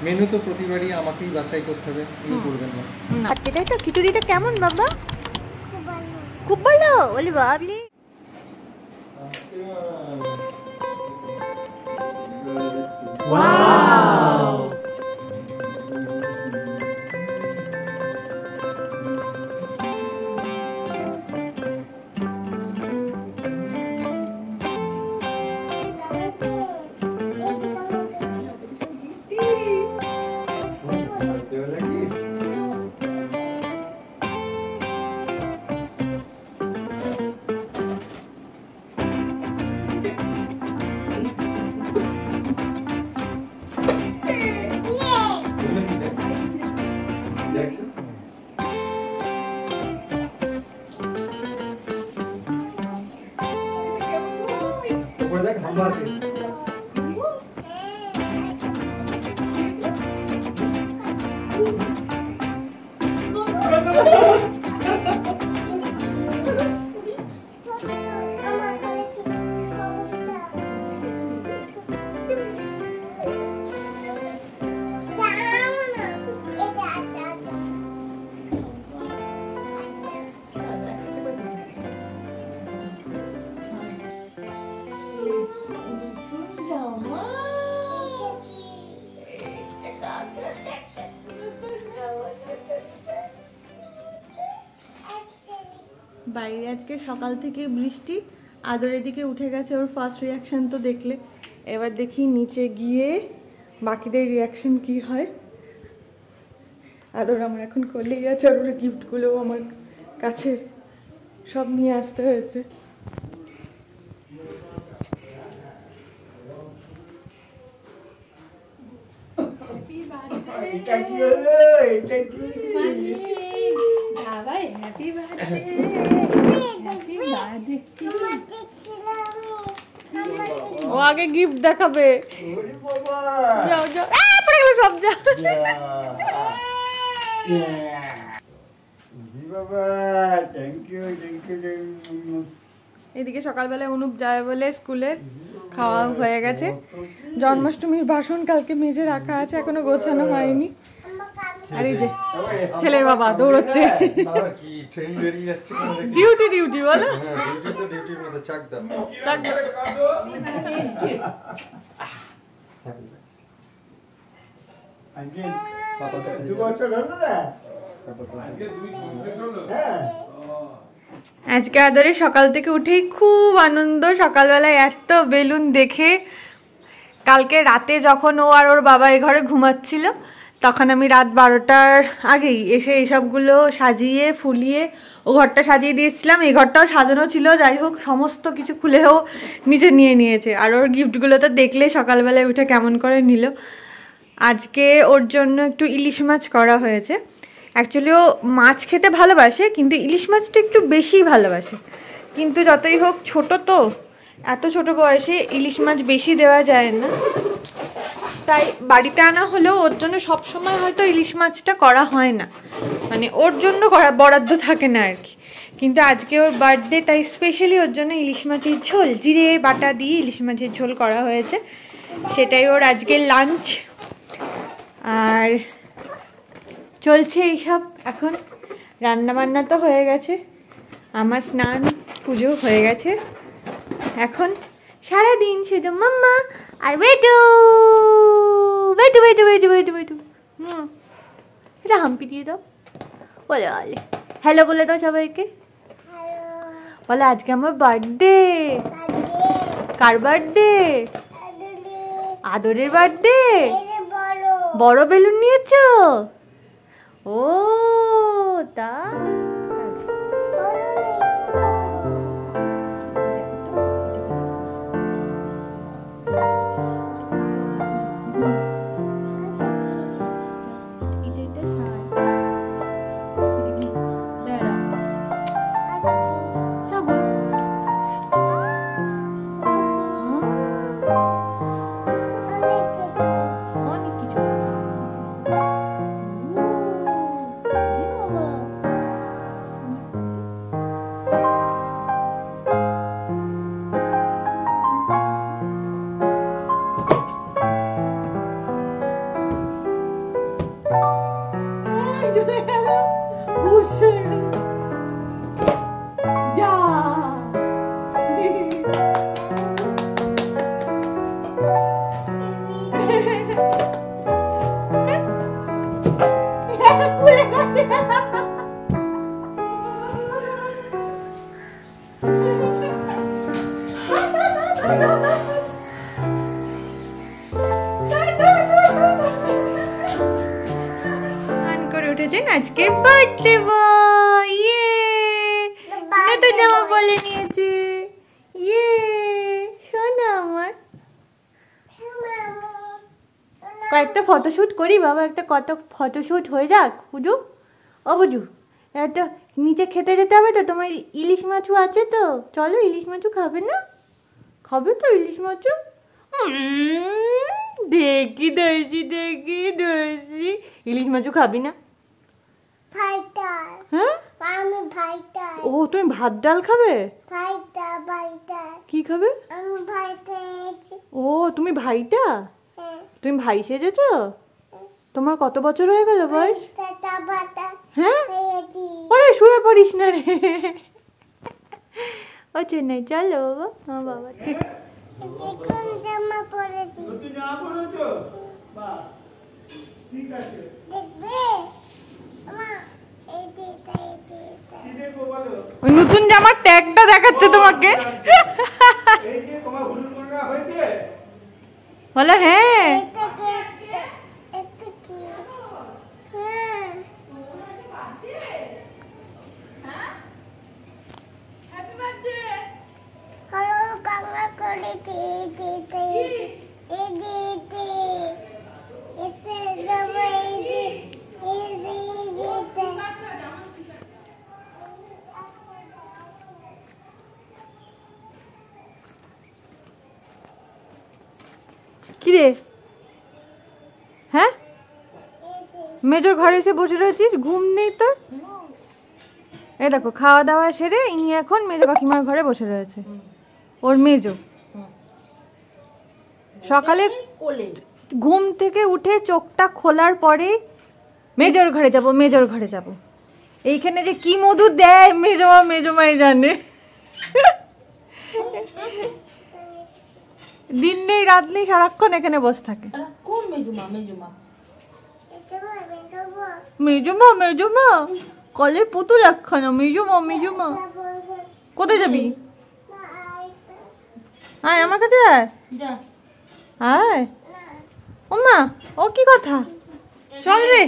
Menu তো প্রতিবারই আমাকেই বাছাই করতে হবে, কি করবেন না। এটাই তো খিচুড়িটা কেমন বাবা? খুব ভালো। ওলি বাবলি। ওয়াও। বাইরে আজকে সকাল থেকে বৃষ্টি, আদর এদিকে উঠে গেছে, ওর ফার্স্ট রিয়াকশন তো দেখলে। এবার দেখি নিচে গিয়ে বাকিদের রিয়াকশন কি হয়। আদর আমার এখন করলেই আছে, আর ওর গিফটগুলোও আমার কাছে সব নিয়ে আসতে হয়েছে। এটা কি হলো? এটা কি? বাবা হ্যাপি বার্থডে। Happy birthday. ও আগে গিফট দেখাবে। ওরে বাবা। যাও যাও, পড়ে গেল সব। যা বাবা, থ্যাংক ইউ থ্যাংক ইউ। এদিকে সকালবেলায় অনুপ যায় বলে স্কুলে খাওয়া হয়ে গেছে। জন্মাষ্টমীর বাসন কালকে মেজে রাখা আছে, এখনো গোছানো হয়নি। আর এই যে ছেলের বাবা দৌড়চ্ছে। ডিউটি ডিউটি বলো। চাক দাও। আজকে আদরে সকাল থেকে উঠেই খুব আনন্দ। সকালবেলায় এত বেলুন দেখে, কালকে রাতে যখন ও আর ওর বাবা এই ঘরে ঘুমাচ্ছিল, তখন আমি রাত 12টার আগেই এসে এইসবগুলো সাজিয়ে ফুলিয়ে ও ঘরটা সাজিয়ে দিয়েছিলাম। এই ঘরটাও সাজানো ছিল, যাই হোক সমস্ত কিছু খুলেও নিজে নিয়ে নিয়েছে। আর ওর গিফটগুলো তো দেখলে সকালবেলায় উঠে কেমন করে নিল। আজকে ওর জন্য একটু ইলিশ মাছ করা হয়েছে। অ্যাকচুয়ালি ও মাছ খেতে ভালোবাসে, কিন্তু ইলিশ মাছটা একটু বেশি ভালোবাসে। কিন্তু যতই হোক ছোট তো, এত ছোট বয়সে ইলিশ মাছ বেশি দেওয়া যায় না, তাই বাড়িতে আনা হলেও ওর জন্য সবসময় হয়তো ইলিশ মাছটা করা হয় না, মানে ওর জন্য বরাদ্দ থাকে না আর কি। কিন্তু আজকে ওর বার্থডে, তাই স্পেশালি ওর জন্য ইলিশ মাছের ঝোল, জিরে বাটা দিয়ে ইলিশ মাছের ঝোল করা হয়েছে। সেটাই ওর আজকের লাঞ্চ। আর চলছে এইসব। এখন রান্নাবান্না তো হয়ে গেছে, আমার স্নান পুজো হয়ে গেছে। এখন সারাদিন শুধু মাম্মা আর বেটু বেটু বেটু বেটু বেটু বেটু। এটা হাম্পি দিয়ে দাও। বলে বলে হ্যালো বলে দাও সবাইকে। বলে আজকে আমার বার্থডে। কার বার্থডে? আদরের বার্থডে। বড় বেলুন নিয়েছো? ও তা গান করে উঠেছেন আজকের বার্থডে বয়। ইয়ে নতুন জামা বলে নিয়েছে। ইয়ে শোনা আমার কয়েকটা ফটোশুট করি বাবা, একটা কত ফটোশুট হয়ে যাক। বুঝু ও বুঝু, একটা নিচে খেতে যেতে হবে তো, তোমার ইলিশ মাছু আছে তো, চলো ইলিশ মাছু খাবে না? খাবে তো ইলিশ মাছু? দেখি ধরছি দেখি ধরছি, ইলিশ মাছু খাবি না? হ্যাঁ ও তুমি ভাত ডাল খাবে? কি খাবে? ও তুমি ভাইটা, তুমি ভাই সেজেছো? তোমার কত বছর হয়ে গেল বয়স? হ্যাঁ ওরে শুয়ে পড়িস না রে। ও চেন্নাই চলো বাবা। হ্যাঁ বাবা ঠিক। জামা পরেছো? বাহ, ঠিক আছে। দেখবে মা, এই দেখো বলো। ওই নতুন জামার ট্যাগটা দেখাচ্ছে তোমাকে। এই যে তোমার হলুদ রঙা হয়েছে? বলো হ্যাঁ। কিরে হ্যাঁ মেজর ঘরে এসে বসে রয়েছিস, ঘুম নেই তোর? এই দেখো খাওয়া দাওয়া সেরে ইনি এখন মেজো কাকিমার ঘরে বসে রয়েছে। ওর মেজো সকালে ঘুম থেকে উঠে চোখটা খোলার পরে মেজর ঘরে যাব, মেজর ঘরে যাব। এইখানে যে কি মধু দেয় মেজমাই জানে। দিন নেই রাত নেই সারাক্ষণ এখানে বসে থাকে। কোন মেজুমা? মেজমা কলের পুতুল একখানা। মেজমা কোথায় যাবি? আয় আমার কাছে আয়। আয় ওমা, ও কি কথা? চল রে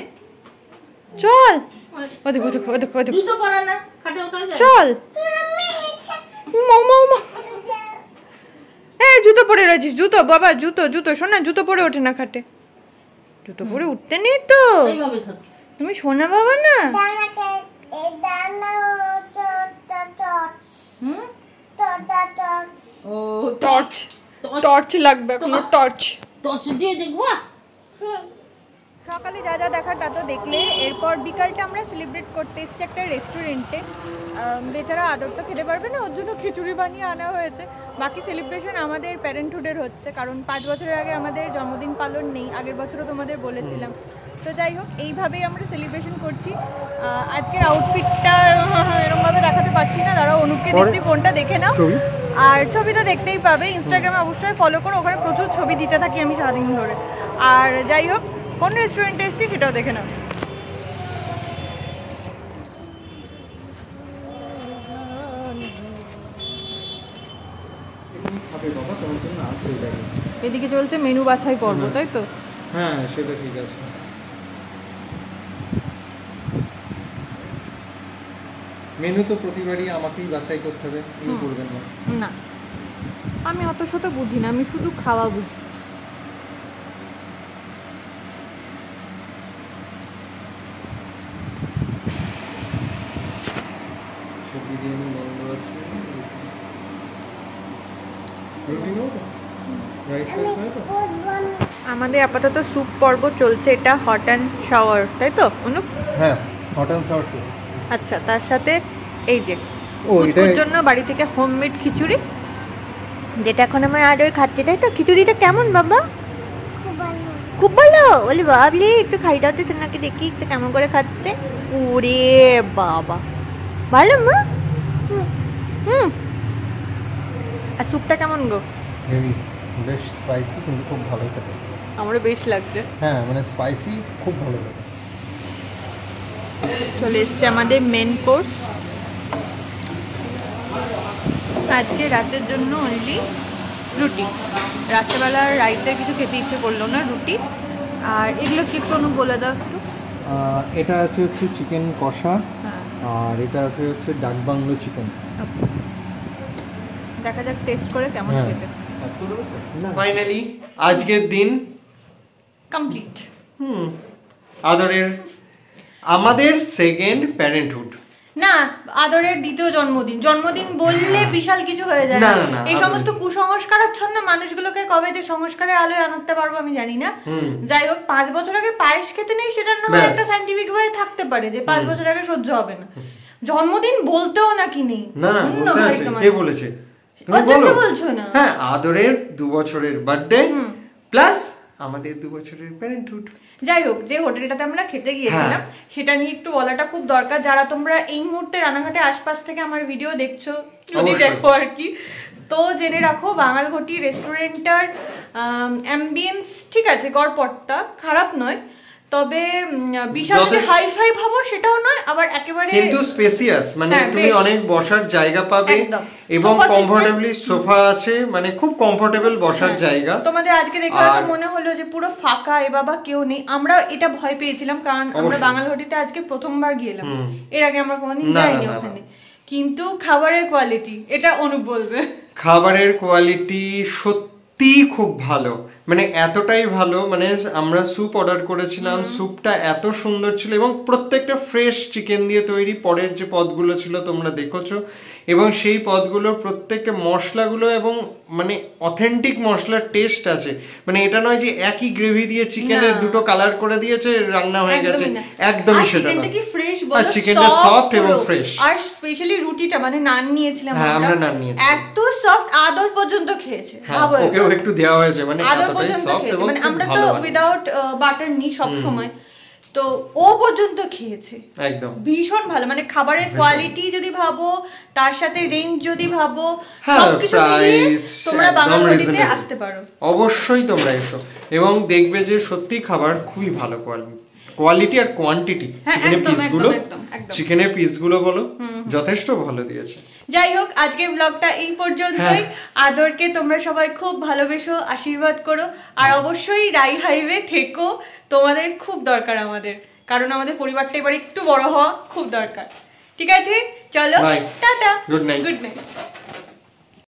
চল, চল। জুতো পরে রয়েছিস? জুতো বাবা, জুতো শোনা, জুতো পরে ওঠে না খাটে, জুতো পরে উঠতে নেই তো। তুমি শোনা বাবা না। টর্চ লাগবে এখন, টর্চ দিয়ে দেখবো। সকালে যা যা দেখার তা তো দেখলে। এরপর বিকালটা আমরা সেলিব্রেট করতে এসেছি একটা রেস্টুরেন্টে। বেচারা আদর তো খেতে পারবে না, ওর জন্য খিচুড়ি বানিয়ে আনা হয়েছে। বাকি সেলিব্রেশন আমাদের প্যারেন্টহুডের হচ্ছে, কারণ 5 বছরের আগে আমাদের জন্মদিন পালন নেই, আগের বছরও তোমাদের বলেছিলাম। তো যাই হোক এইভাবেই আমরা সেলিব্রেশন করছি। আজকের আউটফিটটা এরকমভাবে দেখাতে পারছি না, দাঁড়াও অনুপকে দিচ্ছি, ফোনটা দেখে নাও। আর ছবি তো দেখতেই পাবে, ইনস্টাগ্রামে অবশ্যই ফলো করো, ওখানে প্রচুর ছবি দিতে থাকি আমি সারাদিন ধরে। আর যাই হোক কোন রেস্টুরেন্টে এসেছি সেটাও দেখে নাও। এদিকে চলছে মেনু বাছাই পর্ব, তাই তো? হ্যাঁ সেটা ঠিক আছে। মেনু তো প্রতিবারই আমাকেই বাছাই করতে হবে, ইনি করবেন না। না আমি অত শত বুঝি না, আমি শুধু খাওয়া বুঝি। বিরিয়ানি বন্ধ আছে, রুটি নাও তো, রাইস রাইস নাও তো। আমাদের আপাতত স্যুপ পর্ব চলছে, এটা হট অ্যান্ড শাওয়ার তাই তো অনুপ? হ্যাঁ হট অ্যান্ড শাওয়ার। আচ্ছা, তার সাথে এই যে এটার জন্য বাড়ি থেকে হোমমেড খিচুড়ি, যেটা এখন আমার আদর খাচ্ছে, তাই তো? খিচুড়িটা কেমন বাবা? খুব ভালো। বলি বাবলি একটু খাই দাও তো নাকি দেখি একটু কেমন করে খাচ্ছে। ওরে বাবা ভালো মা। আর স্যুপটা কেমন গো? হেভি, বেশ স্পাইসি, কিন্তু খুব ভালো খেতে। আমারও বেশ লাগছে। হ্যাঁ মানে স্পাইসি, খুব ভালো লাগে। চলে এসছে আমাদের মেন কোর্স আজকে রাতের জন্য অনলি রুটি। রাত্রেবেলার রাইতে কিছু খেতে ইচ্ছে করলো না, রুটি। আর এগুলো কি একটু বলে দাও একটু। এটা আছে হচ্ছে চিকেন কষা, আর এটা আছে হচ্ছে ডাক বাংলো চিকেন। দেখা যাক টেস্ট করে কেমন খেতে। ফাইনালি আজকের দিন কমপ্লিট। আদরের আমাদের সেকেন্ড প্যারেন্টহুড। না, আদরের দ্বিতীয় জন্মদিন। জন্মদিন বললে বিশাল কিছু হয়ে যায়। না, না, না, এই সমস্ত কুসংস্কারাচ্ছন্ন মানুষগুলোকে কবে যে সংস্কারের আলোয় আনতে পারবো আমি জানি না। যাই হোক, 5 বছর আগে পায়েস খেতে নেই, সেটার না হয় একটা সায়েন্টিফিক ওয়ে থাকতে পারে যে 5 বছর আগে সহ্য হবে না। জন্মদিন বলতেও নাকি নেই। না, বলতে আছে। কে বলেছে? তুমি বলো। বলছো না? হ্যাঁ, আদরের 2 বছরের বার্থডে প্লাস আমাদের 2 বছরের প্যারেন্টহুড। যাই হোক, যে হোটেলটাতে আমরা খেতে গিয়েছিলাম সেটা নিয়ে একটু বলাটা খুব দরকার। যারা তোমরা এই মুহূর্তে রানাঘাটের আশপাশ থেকে আমার ভিডিও দেখছো, যদি দেখো আর কি, তো জেনে রাখো বাঙালঘটি রেস্টুরেন্টটার অ্যাম্বিয়েন্স ঠিক আছে, গড়পড়তা খারাপ নয়, তবে বিশাল যে হাই ফাই ভাবো সেটাও নয়, আবার একেবারে কিন্তু স্পেসিয়াস, মানে তুমি অনেক বসার জায়গা পাবে এবং কমফোর্টেবলি সোফা আছে, মানে খুব কমফোর্টেবল বসার জায়গা। তোমাদের আজকে দেখে হয়তো মনে হলো যে পুরো ফাঁকা, এ বাবা কেউ নেই। আমরা এটা ভয় পেয়েছিলাম, কারণ আমরা বাঙালঘটিতে আজকে প্রথমবার গিয়েলাম, এর আগে আমরা কোনোদিন যাইনি ওখানে। কিন্তু খাবারের কোয়ালিটি, এটা অনুপ বলবে, খাবারের কোয়ালিটি সত্যি খুব ভালো, মানে এতটাই ভালো, মানে আমরা স্যুপ অর্ডার করেছিলাম, স্যুপটা এত সুন্দর ছিল এবং প্রত্যেকটা ফ্রেশ চিকেন দিয়ে তৈরি। পরের যে পদগুলো ছিল তোমরা দেখেছো, এবং সেই পদগুলোর প্রত্যেকটা মশলাগুলো এবং মানে অথেন্টিক মশলার টেস্ট আছে। মানে এটা নয় যে একই গ্রেভি দিয়ে চিকেনের দুটো কালার করে দিয়েছে, রান্না হয়ে গেছে, একদমই সেটা না। আর চিকেনটা সফট এবং ফ্রেশ, আর স্পেশালি রুটিটা, মানে নান নিয়েছিলাম আমরা, নান নিয়েছি, এত সফট, আদর পর্যন্ত খেয়েছে। ওকেও একটু দেওয়া হয়েছে, মানে এতটাই সফট এবং মানে আমরা তো উইদাউট বাটার নি সব সময়, তো ও পর্যন্ত খেয়েছে একদম ভীষণ ভালো। মানে খাবারের কোয়ালিটি যদি ভাবো, তার সাথে রেঞ্জ যদি ভাবো, সবকিছু মিলিয়ে তোমরা বাঙালঘটিতে আসতে পারো, অবশ্যই তোমরা এসো এবং দেখবে যে সত্যি খাবার খুবই ভালো কোয়ালিটি আর কোয়ান্টিটি। চিকেনের পিসগুলো বলো, যথেষ্ট ভালো দিয়েছে। যাই হোক, আজকের ব্লগটা এই পর্যন্তই। আদরকে তোমরা সবাই খুব ভালোবেসো, আশীর্বাদ করো, আর অবশ্যই রাই হাইওয়ে থেকো, তোমাদের খুব দরকার আমাদের, কারণ আমাদের পরিবারটা এবার একটু বড় হওয়া খুব দরকার। ঠিক আছে, চলো, tata, good night. Good night.